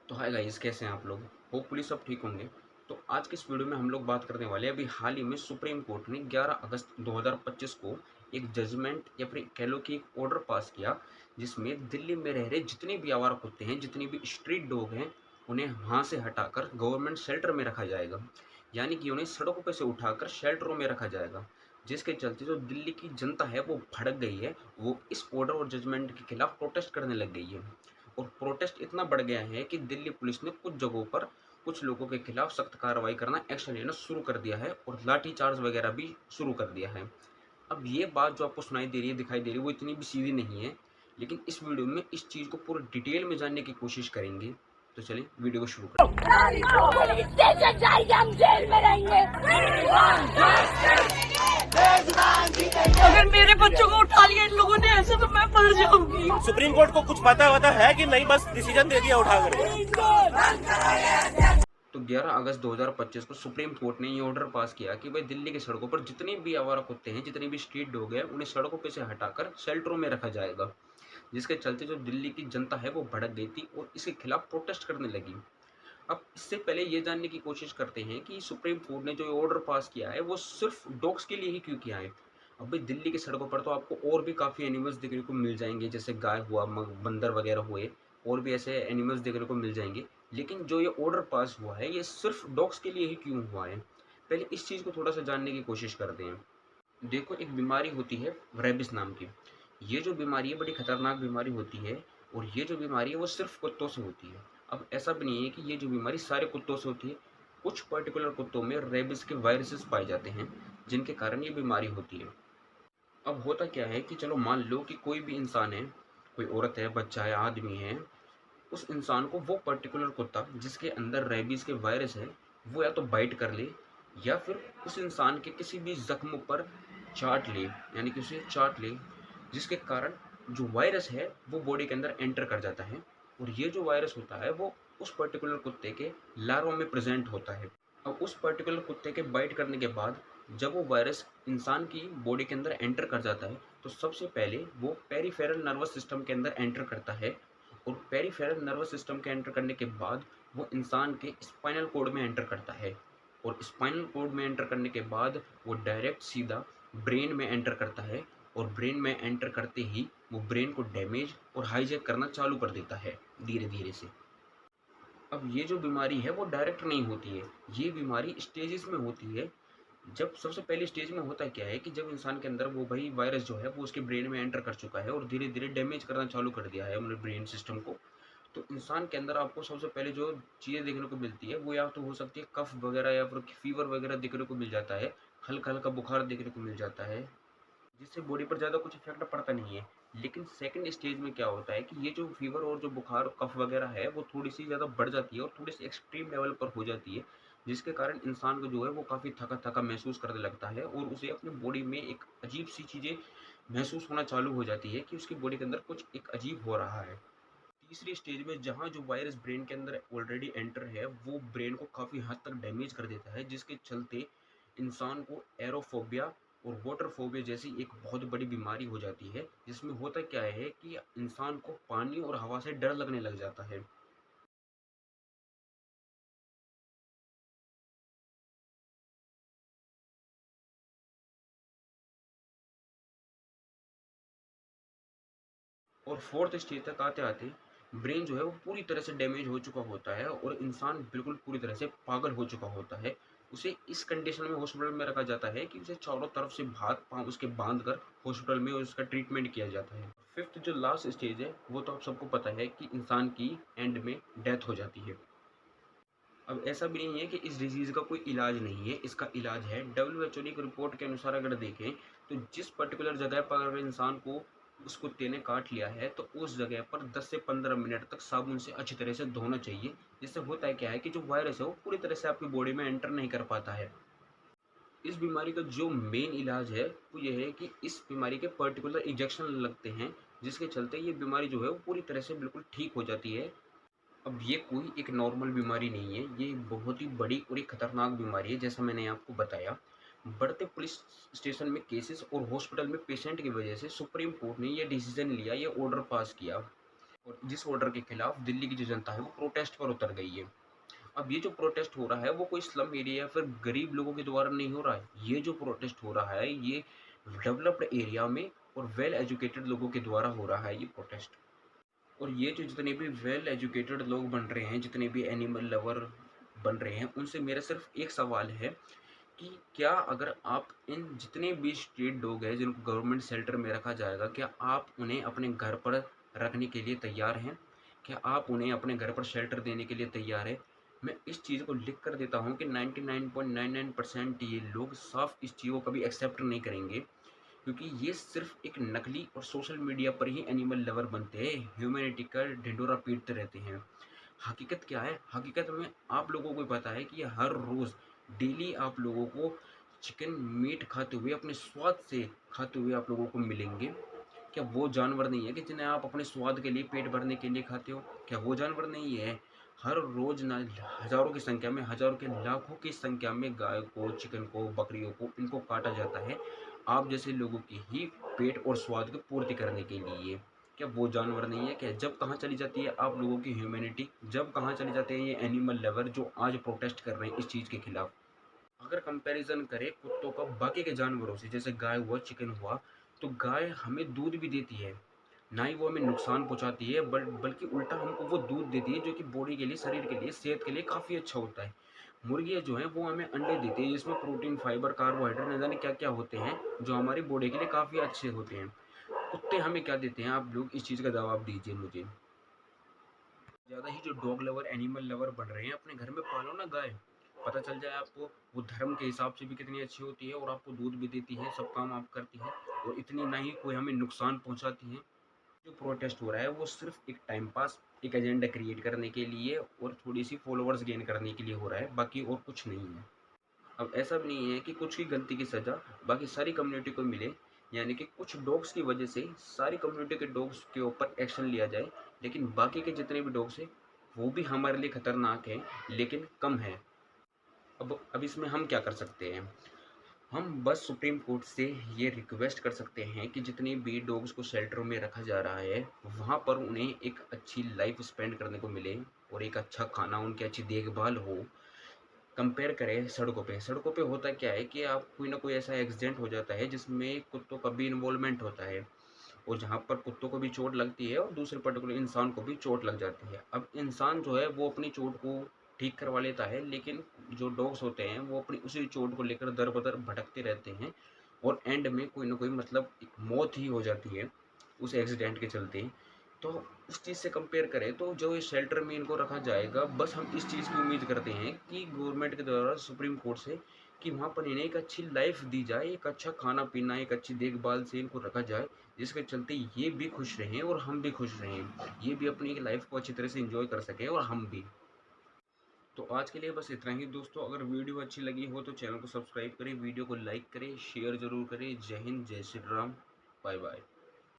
तो hi guys, कैसे हैं आप लोग। होपफुली सब ठीक होंगे। तो आज की इस वीडियो में हम लोग बात करने वाले हैं अभी हाल ही में सुप्रीम कोर्ट ने 11 अगस्त 2025 को एक जजमेंट या फिर कह लो कि एक ऑर्डर पास किया, जिसमें दिल्ली में रह रहे जितने भी आवारा कुत्ते हैं, जितने भी स्ट्रीट डॉग हैं, उन्हें वहाँ से हटाकर गवर्नमेंट शेल्टर में रखा जाएगा। यानी कि उन्हें सड़कों पर से उठाकर शेल्टरों में रखा जाएगा। जिसके चलते जो दिल्ली की जनता है वो भड़क गई है, वो इस ऑर्डर और जजमेंट के खिलाफ प्रोटेस्ट करने लग गई है। और प्रोटेस्ट इतना बढ़ गया है कि दिल्ली पुलिस ने कुछ जगहों पर कुछ लोगों के खिलाफ सख्त कार्रवाई करना, एक्शन लेना शुरू कर दिया है और लाठी चार्ज वगैरह भी शुरू कर दिया है। अब ये बात जो आपको सुनाई दे रही है, दिखाई दे रही है, वो इतनी भी सीधी नहीं है, लेकिन इस वीडियो में इस चीज़ को पूरी डिटेल में जानने की कोशिश करेंगे। तो चलिए वीडियो को शुरू करें। पुलिस स्टेशन जाएंगे, हम जेल में रहेंगे। अगर मेरे बच्चों को उठा लिया इन लोगों ने ऐसे तो मैं मर जाऊंगी। सुप्रीम कोर्ट को कुछ पता वता है कि नहीं, बस डिसीजन दे दिया उठा कर। तो 11 अगस्त 2025 को सुप्रीम कोर्ट ने ये ऑर्डर पास किया कि भाई दिल्ली की सड़कों पर जितने भी आवारा कुत्ते हैं, जितने भी स्ट्रीट डॉग हैं, उन्हें सड़कों पे से हटाकर शेल्टरों में रखा जाएगा। जिसके चलते जो दिल्ली की जनता है वो भड़क गई थी और इसके खिलाफ प्रोटेस्ट करने लगी। अब इससे पहले ये जानने की कोशिश करते हैं कि सुप्रीम कोर्ट ने जो ऑर्डर पास किया है वो सिर्फ डॉग्स के लिए ही क्यों किया है। अब भाई दिल्ली की सड़कों पर तो आपको और भी काफ़ी एनिमल्स देखने को मिल जाएंगे, जैसे गाय हुआ, बंदर वगैरह हुए, और भी ऐसे एनिमल्स देखने को मिल जाएंगे। लेकिन जो ये ऑर्डर पास हुआ है ये सिर्फ डॉग्स के लिए ही क्यों हुआ है, पहले इस चीज़ को थोड़ा सा जानने की कोशिश करते हैं। देखो, एक बीमारी होती है रेबिस नाम की। ये जो बीमारी है बड़ी खतरनाक बीमारी होती है, और ये जो बीमारी है वो सिर्फ कुत्तों से होती है। अब ऐसा भी नहीं है कि ये जो बीमारी सारे कुत्तों से होती है। कुछ पर्टिकुलर कुत्तों में रेबिस के वायरसेस पाए जाते हैं, जिनके कारण ये बीमारी होती है। अब होता क्या है कि चलो मान लो कि कोई भी इंसान है, कोई औरत है, बच्चा है, आदमी है, उस इंसान को वो पर्टिकुलर कुत्ता जिसके अंदर रेबीज के वायरस है वो या तो बाइट कर ले, या फिर उस इंसान के किसी भी जख्म पर चाट ले, यानी कि उसे चाट ले, जिसके कारण जो वायरस है वो बॉडी के अंदर एंटर कर जाता है। और ये जो वायरस होता है वो उस पर्टिकुलर कुत्ते के लार्वा में प्रेजेंट होता है। अब उस पर्टिकुलर कुत्ते के बाइट करने के बाद जब वो वायरस इंसान की बॉडी के अंदर एंटर कर जाता है, तो सबसे पहले वो पेरिफेरल नर्वस सिस्टम के अंदर एंटर करता है। और पेरिफेरल नर्वस सिस्टम के एंटर करने के बाद वो इंसान के स्पाइनल कोड में एंटर करता है। और स्पाइनल कोड में एंटर करने के बाद वो डायरेक्ट सीधा ब्रेन में एंटर करता है। और ब्रेन में एंटर करते ही वो ब्रेन को डैमेज और हाईजैक करना चालू कर देता है धीरे धीरे से। अब ये जो बीमारी है वो डायरेक्ट नहीं होती है, ये बीमारी स्टेजेस में होती है। जब सबसे पहली स्टेज में होता क्या है कि जब इंसान के अंदर वो भाई वायरस जो है वो उसके ब्रेन में एंटर कर चुका है और धीरे धीरे डैमेज करना चालू कर दिया है उन्होंने ब्रेन सिस्टम को। तो इंसान के अंदर आपको सबसे पहले जो चीज़ें देखने को मिलती है वो या तो हो सकती है कफ वगैरह, या फिर फीवर वगैरह देखने को मिल जाता है, हल्का हल्का बुखार देखने को मिल जाता है, जिससे बॉडी पर ज़्यादा कुछ इफेक्ट पड़ता नहीं है। लेकिन सेकंड स्टेज में क्या होता है कि ये जो फीवर और जो बुखार कफ वगैरह है वो थोड़ी सी ज़्यादा बढ़ जाती है और थोड़ी सी एक्सट्रीम लेवल पर हो जाती है, जिसके कारण इंसान को जो है वो काफ़ी थका थका महसूस करने लगता है और उसे अपनी बॉडी में एक अजीब सी चीज़ें महसूस होना चालू हो जाती है कि उसकी बॉडी के अंदर कुछ एक अजीब हो रहा है। तीसरी स्टेज में जहाँ जो वायरस ब्रेन के अंदर ऑलरेडी एंटर है वो ब्रेन को काफ़ी हद तक डैमेज कर देता है, जिसके चलते इंसान को एरोफोबिया और वाटर फोबिया जैसी एक बहुत बड़ी बीमारी हो जाती है, जिसमें होता क्या है कि इंसान को पानी और हवा से डर लगने लग जाता है। और फोर्थ स्टेज तक आते आते ब्रेन जो है वो पूरी तरह से डैमेज हो चुका होता है और इंसान बिल्कुल पूरी तरह से पागल हो चुका होता है। उसे इस कंडीशन में हॉस्पिटल में रखा जाता है कि उसे चारों तरफ से हाथ पांव उसके बांध कर हॉस्पिटल में उसका ट्रीटमेंट किया जाता है। फिफ्थ जो लास्ट स्टेज है वो तो आप सबको पता है कि इंसान की एंड में डेथ हो जाती है। अब ऐसा भी नहीं है कि इस डिजीज़ का कोई इलाज नहीं है, इसका इलाज है। डब्ल्यूएचओ की रिपोर्ट के अनुसार अगर देखें तो जिस पर्टिकुलर जगह पर अगर इंसान को उस कुत्ते ने काट लिया है तो उस जगह पर 10 से 15 मिनट तक साबुन से अच्छी तरह से धोना चाहिए। जिससे होता है क्या है कि जो वायरस है वो पूरी तरह से आपकी बॉडी में एंटर नहीं कर पाता है। इस बीमारी का जो मेन इलाज है वो ये है कि इस बीमारी के पर्टिकुलर इंजेक्शन लगते हैं, जिसके चलते ये बीमारी जो है वो पूरी तरह से बिल्कुल ठीक हो जाती है। अब ये कोई एक नॉर्मल बीमारी नहीं है, ये एक बहुत ही बड़ी और एक खतरनाक बीमारी है, जैसा मैंने आपको बताया। बढ़ते पुलिस स्टेशन में केसेस और हॉस्पिटल में पेशेंट की वजह से सुप्रीम कोर्ट ने ये डिसीजन लिया, ये ऑर्डर पास किया और जिस ऑर्डर के खिलाफ दिल्ली की जो जनता है वो प्रोटेस्ट पर उतर गई है। अब ये जो प्रोटेस्ट हो रहा है वो कोई स्लम एरिया या फिर गरीब लोगों के द्वारा नहीं हो रहा है। ये जो प्रोटेस्ट हो रहा है ये डेवलप्ड एरिया में और वेल एजुकेटेड लोगों के द्वारा हो रहा है ये प्रोटेस्ट। और ये जो जितने भी वेल एजुकेटेड लोग बन रहे हैं, जितने भी एनिमल लवर बन रहे हैं, उनसे मेरा सिर्फ एक सवाल है कि क्या अगर आप इन जितने भी स्ट्रीट डॉग हैं जिनको गवर्नमेंट शेल्टर में रखा जाएगा, क्या आप उन्हें अपने घर पर रखने के लिए तैयार हैं? क्या आप उन्हें अपने घर पर शेल्टर देने के लिए तैयार हैं? मैं इस चीज़ को लिख कर देता हूँ कि 99.99% ये लोग साफ इस चीज़ को कभी एक्सेप्ट नहीं करेंगे, क्योंकि ये सिर्फ एक नकली और सोशल मीडिया पर ही एनिमल लवर बनते हैं, ह्यूमैनिटी का ढिंढोरा पीटते रहते हैं। हकीकत क्या है? हकीकत में आप लोगों को पता है कि हर रोज़ डेली आप लोगों को चिकन मीट खाते हुए, अपने स्वाद से खाते हुए आप लोगों को मिलेंगे। क्या वो जानवर नहीं है कि जिन्हें आप अपने स्वाद के लिए, पेट भरने के लिए खाते हो? क्या वो जानवर नहीं है? हर रोज़ ना हज़ारों की संख्या में, हज़ारों के लाखों की संख्या में गाय को, चिकन को, बकरियों को, इनको काटा जाता है, आप जैसे लोगों की ही पेट और स्वाद की पूर्ति करने के लिए। क्या वो जानवर नहीं है? क्या जब कहाँ चली जाती है आप लोगों की ह्यूमैनिटी? जब कहाँ चले जाते हैं ये एनिमल लवर जो आज प्रोटेस्ट कर रहे हैं इस चीज़ के खिलाफ? अगर कंपैरिजन करें कुत्तों का बाकी के जानवरों से, जैसे गाय हुआ, चिकन हुआ, तो गाय हमें दूध भी देती है, ना ही वो हमें नुकसान पहुंचाती है, बल्कि उल्टा हमको वो दूध देती है जो कि बॉडी के लिए, शरीर के लिए, सेहत के लिए काफ़ी अच्छा होता है। मुर्गियाँ जो हैं वो हमें अंडे देती है जिसमें प्रोटीन, फाइबर, कार्बोहाइड्रेट न जाने क्या क्या होते हैं, जो हमारी बॉडी के लिए काफ़ी अच्छे होते हैं। कुत्ते हमें क्या देते हैं? आप लोग इस चीज़ का जवाब दीजिए मुझे। ज़्यादा ही जो डॉग लवर, एनिमल लवर बन रहे हैं, अपने घर में पालो ना गाय, पता चल जाए आपको वो धर्म के हिसाब से भी कितनी अच्छी होती है और आपको दूध भी देती है, सब काम आप करती है और इतनी ना ही कोई हमें नुकसान पहुंचाती है। जो प्रोटेस्ट हो रहा है वो सिर्फ एक टाइम पास, एक एजेंडा क्रिएट करने के लिए और थोड़ी सी फॉलोअर्स गेन करने के लिए हो रहा है, बाकी और कुछ नहीं है। अब ऐसा भी नहीं है कि कुछ की गलती की सज़ा बाकी सारी कम्युनिटी को मिले, यानी कि कुछ डॉग्स की वजह से सारी कम्युनिटी के डॉग्स के ऊपर एक्शन लिया जाए, लेकिन बाकी के जितने भी डॉग्स हैं वो भी हमारे लिए खतरनाक हैं, लेकिन कम है। अब इसमें हम क्या कर सकते हैं? हम बस सुप्रीम कोर्ट से ये रिक्वेस्ट कर सकते हैं कि जितने भी डॉग्स को शेल्टरों में रखा जा रहा है वहाँ पर उन्हें एक अच्छी लाइफ स्पेंड करने को मिले और एक अच्छा खाना, उनकी अच्छी देखभाल हो। कंपेयर करें सड़कों पे होता क्या है कि आप कोई ना कोई ऐसा एक्सीडेंट हो जाता है जिसमें कुत्तों का भी इन्वॉल्वमेंट होता है और जहाँ पर कुत्तों को भी चोट लगती है और दूसरे पर्टिकुलर इंसान को भी चोट लग जाती है। अब इंसान जो है वो अपनी चोट को ठीक करवा लेता है, लेकिन जो डॉग्स होते हैं वो अपनी उसी चोट को लेकर दर बदर भटकते रहते हैं और एंड में कोई ना कोई मतलब एक मौत ही हो जाती है उस एक्सीडेंट के चलते। तो उस चीज़ से कंपेयर करें तो जो इस शेल्टर में इनको रखा जाएगा, बस हम इस चीज़ की उम्मीद करते हैं कि गवर्नमेंट के द्वारा सुप्रीम कोर्ट से कि वहाँ पर इन्हें एक अच्छी लाइफ दी जाए, एक अच्छा खाना पीना, एक अच्छी देखभाल से इनको रखा जाए, जिसके चलते ये भी खुश रहें और हम भी खुश रहें, ये भी अपनी एक लाइफ को अच्छी तरह से इंजॉय कर सकें और हम भी। तो आज के लिए बस इतना ही दोस्तों। अगर वीडियो अच्छी लगी हो तो चैनल को सब्सक्राइब करें, वीडियो को लाइक करें, शेयर ज़रूर करें। जय हिंद, जय श्री राम, बाय बाय।